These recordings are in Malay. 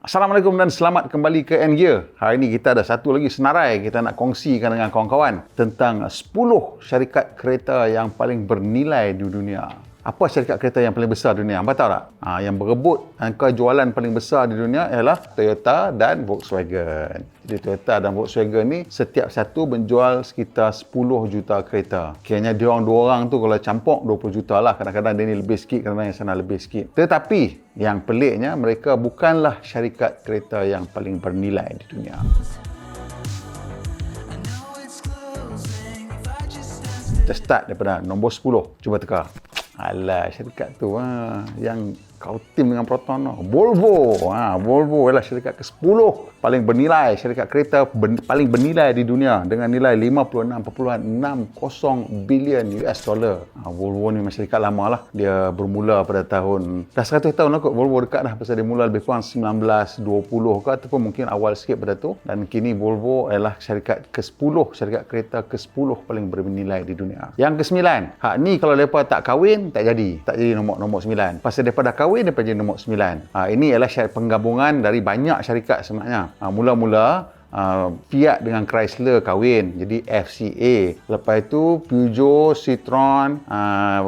Assalamualaikum dan selamat kembali ke N-Gear. Hari ini kita ada satu lagi senarai kita nak kongsikan dengan kawan-kawan tentang 10 syarikat kereta yang paling bernilai di dunia. Apa syarikat kereta yang paling besar di dunia? Anda tahu tak? Yang berebut angka jualan paling besar di dunia ialah Toyota dan Volkswagen. Jadi Toyota dan Volkswagen ni setiap satu menjual sekitar 10 juta kereta. Kiranya diorang dua orang tu kalau campur 20 juta lah. Kadang-kadang dia ni lebih sikit, kadang-kadang yang sana lebih sikit. Tetapi yang peliknya mereka bukanlah syarikat kereta yang paling bernilai di dunia. Kita start daripada nombor 10. Cuba teka. Alah, syarikat tu yang kau tim dengan Proton Volvo. Volvo ialah syarikat ke-10 paling bernilai, syarikat kereta paling bernilai di dunia dengan nilai 56.60 bilion US dollar. Volvo ni memang syarikat lama lah. Dia bermula pada tahun dah 100 tahun lah kot. Volvo dekat dah pasal dia mula lebih kurang 1920 ke ataupun mungkin awal sikit pada tu. Dan kini Volvo ialah syarikat ke-10, syarikat kereta ke-10 paling bernilai di dunia. Yang ke-9, hak ni kalau mereka tak kahwin tak jadi nombor 9. Pasal daripada kahwin dia jadi nombor 9. Ini ialah penggabungan dari banyak syarikat sebenarnya. Mula-mula Fiat dengan Chrysler kahwin jadi FCA. Lepas itu Peugeot, Citroen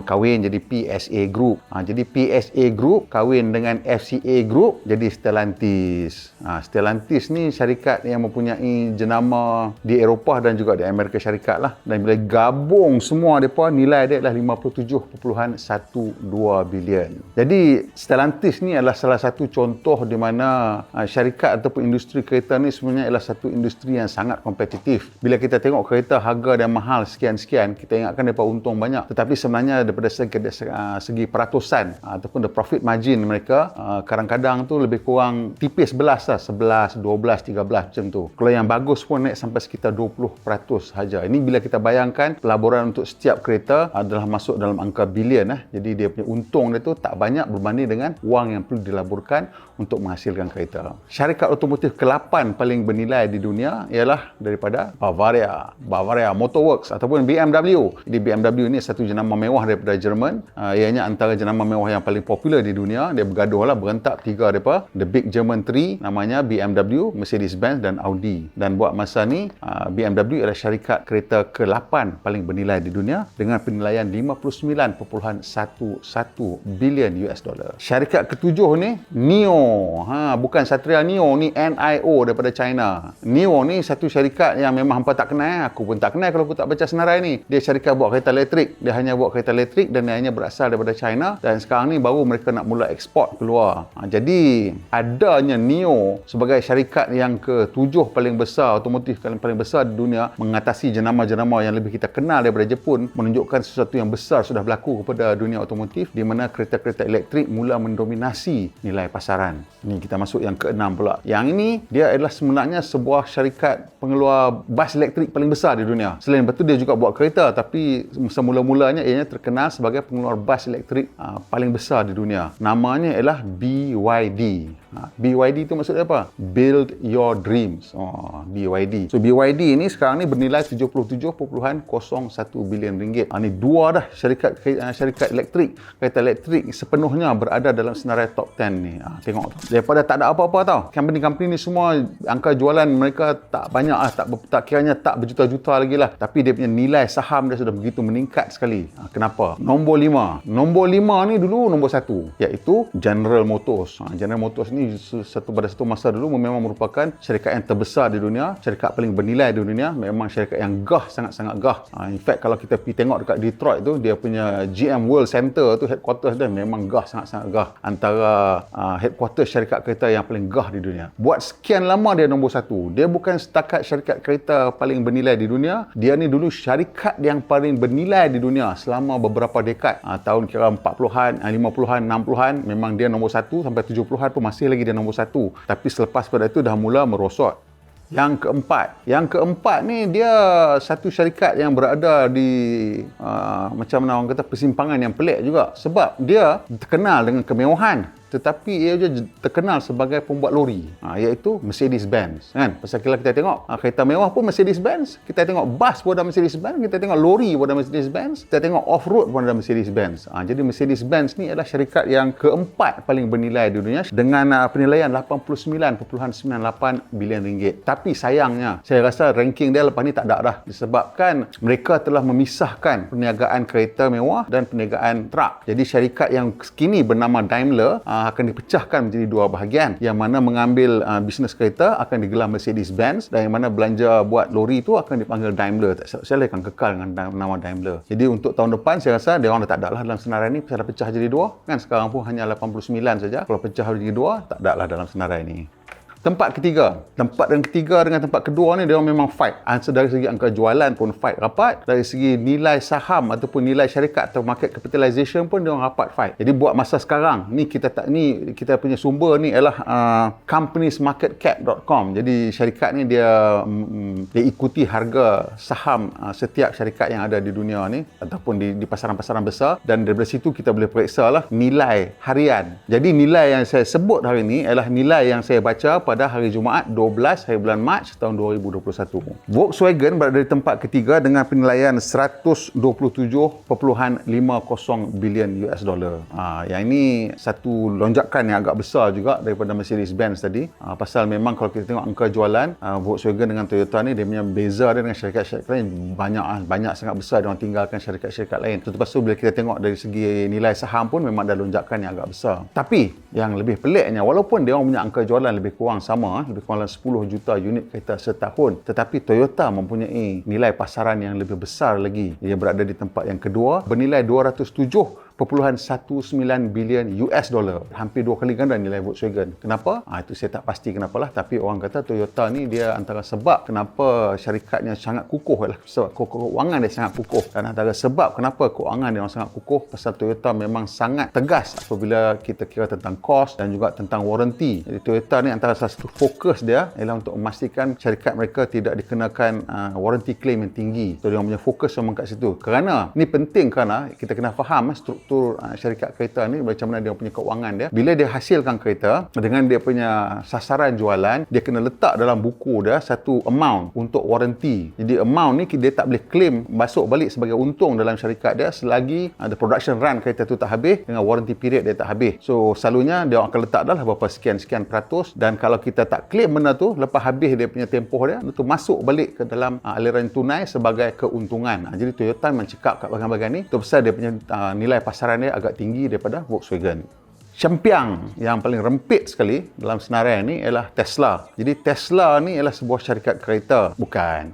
kahwin jadi PSA Group. Jadi PSA Group kahwin dengan FCA Group jadi Stellantis. Stellantis ni syarikat yang mempunyai jenama di Eropah dan juga di Amerika Syarikat lah. Dan bila gabung semua mereka, nilai dia adalah 57.12 bilion. Jadi Stellantis ni adalah salah satu contoh di mana syarikat ataupun industri kereta ni sebenarnya adalah satu industri yang sangat kompetitif. Bila kita tengok kereta harga dia mahal sekian-sekian, kita ingatkan mereka untung banyak. Tetapi sebenarnya daripada segi peratusan ataupun the profit margin mereka kadang-kadang tu lebih kurang tipis belas lah. 11, 12, 13 macam tu. Kalau yang bagus pun naik sampai sekitar 20% saja. Ini bila kita bayangkan pelaburan untuk setiap kereta adalah masuk dalam angka bilion. Jadi dia punya untung dia tu tak banyak berbanding dengan wang yang perlu dilaburkan untuk menghasilkan kereta. Syarikat otomotif ke-8 paling bernilai di dunia ialah daripada Bavaria Motor Works ataupun BMW. Jadi BMW ni satu jenama mewah daripada Jerman. Ianya antara jenama mewah yang paling popular di dunia. Dia bergaduh lah, berentak tiga daripada The Big German Three, namanya BMW, Mercedes-Benz dan Audi. Dan buat masa ni BMW adalah syarikat kereta ke-8 paling bernilai di dunia dengan penilaian 59.11 bilion US dollar. Syarikat ke-7 ni NIO. Bukan Satria NIO, ni NIO daripada China. NIO ni satu syarikat yang memang hampa tak kenal. Aku pun tak kenal kalau aku tak baca senarai ni. Dia syarikat buat kereta elektrik. Dia hanya buat kereta elektrik dan dia hanya berasal daripada China. Dan sekarang ni baru mereka nak mula ekspor keluar. Jadi adanya NIO sebagai syarikat yang ke-7 paling besar, otomotif paling besar di dunia, mengatasi jenama-jenama yang lebih kita kenal daripada Jepun, menunjukkan sesuatu yang besar sudah berlaku kepada dunia otomotif di mana kereta-kereta elektrik mula mendominasi nilai pasaran. Ni kita masuk yang ke-6 pula. Yang ini dia adalah sebenarnya sebuah syarikat pengeluar bas elektrik paling besar di dunia. Selain itu dia juga buat kereta, tapi semula-mulanya ianya terkenal sebagai pengeluar bas elektrik paling besar di dunia. Namanya ialah BYD. BYD itu maksudnya apa? Build Your Dreams. BYD. So BYD ni sekarang ni bernilai 77.01 bilion ringgit. Ni dua dah syarikat elektrik. Kereta elektrik sepenuhnya berada dalam senarai top 10 ni. Tengok tu. Daripada tak ada apa-apa tau. Company-company ni semua angka jualan mereka tak banyak lah, tak kiranya tak berjuta-juta lagi lah, tapi dia punya nilai saham dia sudah begitu meningkat sekali. Kenapa? Nombor 5 ni dulu nombor 1 iaitu General Motors. General Motors ni pada satu masa dulu memang merupakan syarikat yang terbesar di dunia, syarikat paling bernilai di dunia, memang syarikat yang gah, sangat-sangat gah. In fact kalau kita pergi tengok dekat Detroit tu, dia punya GM World Center tu, headquarters dia memang gah, sangat-sangat gah, antara headquarters syarikat kereta yang paling gah di dunia. Buat sekian lama dia nombor 1. Dia bukan setakat syarikat kereta paling bernilai di dunia, dia ni dulu syarikat yang paling bernilai di dunia selama beberapa dekad. Tahun kira 40-an, 50-an, 60-an memang dia nombor 1, sampai 70-an pun masih lagi dia nombor 1. Tapi selepas pada itu dah mula merosot. Yang keempat ni dia satu syarikat yang berada di macam mana orang kata persimpangan yang pelik juga, sebab dia terkenal dengan kemewahan. tetapi ia juga terkenal sebagai pembuat lori, iaitu Mercedes-Benz, kan? Pasal kalau kita tengok kereta mewah pun Mercedes-Benz, kita tengok bas pun ada Mercedes-Benz, kita tengok lori pun ada Mercedes-Benz, kita tengok off-road pun ada Mercedes-Benz. Jadi Mercedes-Benz ni adalah syarikat yang keempat paling bernilai di dunia dengan penilaian 89.98 bilion ringgit. Tapi sayangnya, saya rasa ranking dia lepas ni tak ada dah, disebabkan mereka telah memisahkan perniagaan kereta mewah dan perniagaan truk. Jadi syarikat yang kini bernama Daimler akan dipecahkan menjadi dua bahagian, yang mana mengambil bisnes kereta akan digelar Mercedes-Benz dan yang mana belanja buat lori itu akan dipanggil Daimler. Saya akan kekal dengan nama Daimler. Jadi untuk tahun depan saya rasa dia orang dah tak ada lah dalam senarai ni, dah pecah jadi dua, kan? Sekarang pun hanya 89 saja. Kalau pecah jadi dua, tak ada lah dalam senarai ni. Tempat ketiga dengan tempat kedua ni dia orang memang fight. Dari segi angka jualan pun fight rapat, dari segi nilai saham ataupun nilai syarikat atau market capitalization pun dia orang rapat fight. Jadi buat masa sekarang ni kita punya sumber ni ialah companiesmarketcap.com. Jadi syarikat ni dia ikuti harga saham setiap syarikat yang ada di dunia ni ataupun di pasaran-pasaran besar, dan daripada situ kita boleh periksa lah nilai harian. Jadi nilai yang saya sebut hari ni ialah nilai yang saya baca pada hari Jumaat 12 hari bulan Mac tahun 2021. Volkswagen berada di tempat ketiga dengan penilaian 127.50 bilion US dollar. Yang ini satu lonjakan yang agak besar juga daripada Mercedes-Benz tadi. Pasal memang kalau kita tengok angka jualan Volkswagen dengan Toyota ni, dia punya beza dia dengan syarikat-syarikat lain banyak sangat besar. Dia orang tinggalkan syarikat-syarikat lain. Lepas tu bila kita tengok dari segi nilai saham pun memang ada lonjakan yang agak besar. Tapi yang lebih peliknya, walaupun dia orang punya angka jualan lebih kurang sama, lebih kurang 10 juta unit kereta setahun, tetapi Toyota mempunyai nilai pasaran yang lebih besar lagi. Ia berada di tempat yang kedua bernilai 207.19 bilion US dollar, hampir 2 kali ganda nilai Volkswagen. Kenapa? Itu saya tak pasti kenapalah, tapi orang kata Toyota ni dia antara sebab kenapa syarikatnya sangat kukuh ialah sebab keuangan dia sangat kukuh, dan antara sebab kenapa keuangan dia sangat kukuh pasal Toyota memang sangat tegas apabila kita kira tentang kos dan juga tentang warranty. Jadi Toyota ni antara salah satu fokus dia ialah untuk memastikan syarikat mereka tidak dikenakan warranty claim yang tinggi. So dia punya fokus memang kat situ. Kerana ni penting, kerana kita kena faham struktur syarikat kereta ni macam mana dia punya keuangan dia. Bila dia hasilkan kereta dengan dia punya sasaran jualan, dia kena letak dalam buku dia satu amount untuk warranty. Jadi amount ni dia tak boleh claim masuk balik sebagai untung dalam syarikat dia selagi the production run kereta tu tak habis dengan warranty period dia tak habis. So selalunya dia akan letak dah berapa sekian peratus, dan kalau kita tak claim benda tu lepas habis dia punya tempoh dia, itu masuk balik ke dalam aliran tunai sebagai keuntungan. Jadi Toyota mencekap kat bahagian-bahagian ni, tu pasal dia punya nilai pasaran dia agak tinggi daripada Volkswagen. Champion yang paling rempit sekali dalam senarai ni ialah Tesla. Jadi Tesla ni ialah sebuah syarikat kereta.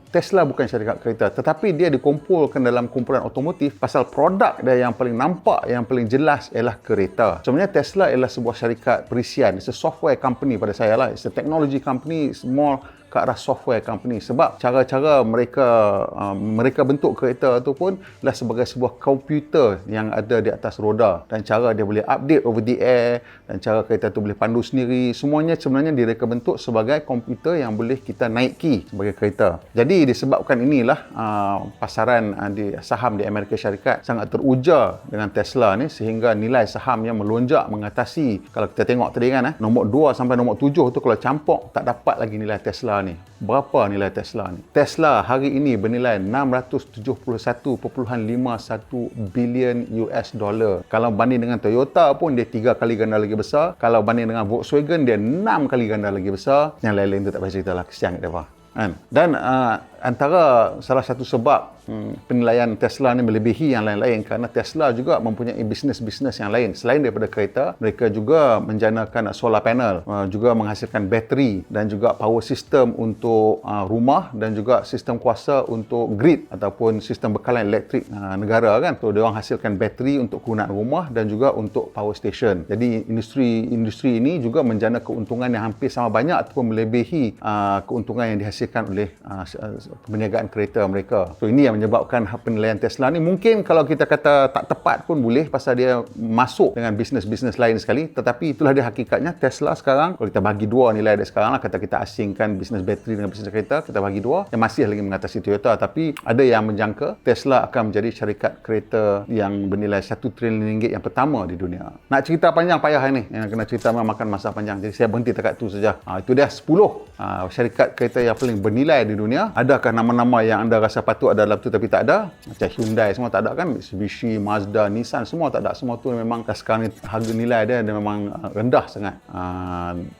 Tesla bukan syarikat kereta, tetapi dia dikumpulkan dalam kumpulan otomotif pasal produk dia yang paling nampak, yang paling jelas ialah kereta. Sebenarnya Tesla ialah sebuah syarikat perisian. It's a software company pada saya lah. It's a technology company, small ke arah software company, sebab cara-cara mereka bentuk kereta tu pun adalah sebagai sebuah komputer yang ada di atas roda, dan cara dia boleh update over the air, dan cara kereta tu boleh pandu sendiri, semuanya sebenarnya mereka bentuk sebagai komputer yang boleh kita naiki sebagai kereta. Jadi disebabkan inilah pasaran di saham di Amerika Syarikat sangat teruja dengan Tesla ni, sehingga nilai sahamnya melonjak mengatasi, kalau kita tengok tadi kan nombor 2 sampai nombor 7 tu kalau campur tak dapat lagi nilai Tesla ni. Berapa nilai Tesla ni? Tesla hari ini bernilai 671.51 bilion US dollar. Kalau banding dengan Toyota pun dia 3 kali ganda lagi besar. Kalau banding dengan Volkswagen dia 6 kali ganda lagi besar. Yang lain-lain tu tak payah cerita lah, kesian kat dia. Dan antara salah satu sebab penilaian Tesla ni melebihi yang lain-lain kerana Tesla juga mempunyai bisnes-bisnes yang lain. Selain daripada kereta, mereka juga menjanakan solar panel, juga menghasilkan bateri dan juga power system untuk rumah, dan juga sistem kuasa untuk grid ataupun sistem bekalan elektrik negara kan. So dia orang hasilkan bateri untuk kegunaan rumah dan juga untuk power station. Jadi industri ini juga menjana keuntungan yang hampir sama banyak ataupun melebihi keuntungan yang dihasilkan oleh perniagaan kereta mereka. So ini yang yang menyebabkan penilaian Tesla ni. Mungkin kalau kita kata tak tepat pun boleh, pasal dia masuk dengan bisnes-bisnes lain sekali, tetapi itulah dia hakikatnya. Tesla sekarang, kalau kita bagi dua nilai dia sekarang lah, kata kita asingkan bisnes bateri dengan bisnes kereta, kita bagi dua, yang masih lagi mengatasi Toyota. Tapi ada yang menjangka Tesla akan menjadi syarikat kereta yang bernilai 1 trilion ringgit yang pertama di dunia. Nak cerita panjang payah ini, yang kena cerita memang makan masa panjang, jadi saya berhenti dekat tu saja. Itu dia 10 syarikat kereta yang paling bernilai di dunia. Adakah nama-nama yang anda rasa patut ada dalam tu tapi tak ada? Macam Hyundai semua tak ada kan, Mitsubishi, Mazda, Nissan semua tak ada. Semua tu memang sekarang ni harga nilai dia memang rendah sangat.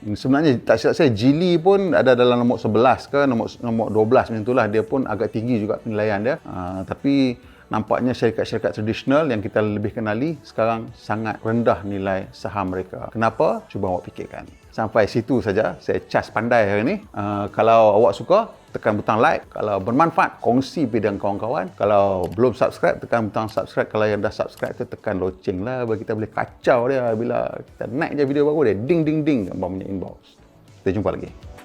Sebenarnya tak silap saya, Geely pun ada dalam nombor 11 ke nombor 12 macam itulah, dia pun agak tinggi juga penilaian dia. Tapi nampaknya syarikat-syarikat tradisional yang kita lebih kenali sekarang sangat rendah nilai saham mereka. Kenapa? Cuba awak fikirkan. Sampai situ saja saya cas pandai hari ni. Kalau awak suka, tekan butang like. Kalau bermanfaat, kongsi dengan kawan-kawan. Kalau belum subscribe, tekan butang subscribe. Kalau yang dah subscribe tu, tekan loceng lah, bagi kita boleh kacau dia bila kita naik je video baru dia. Ding ding ding, abang punya inbox. Kita jumpa lagi.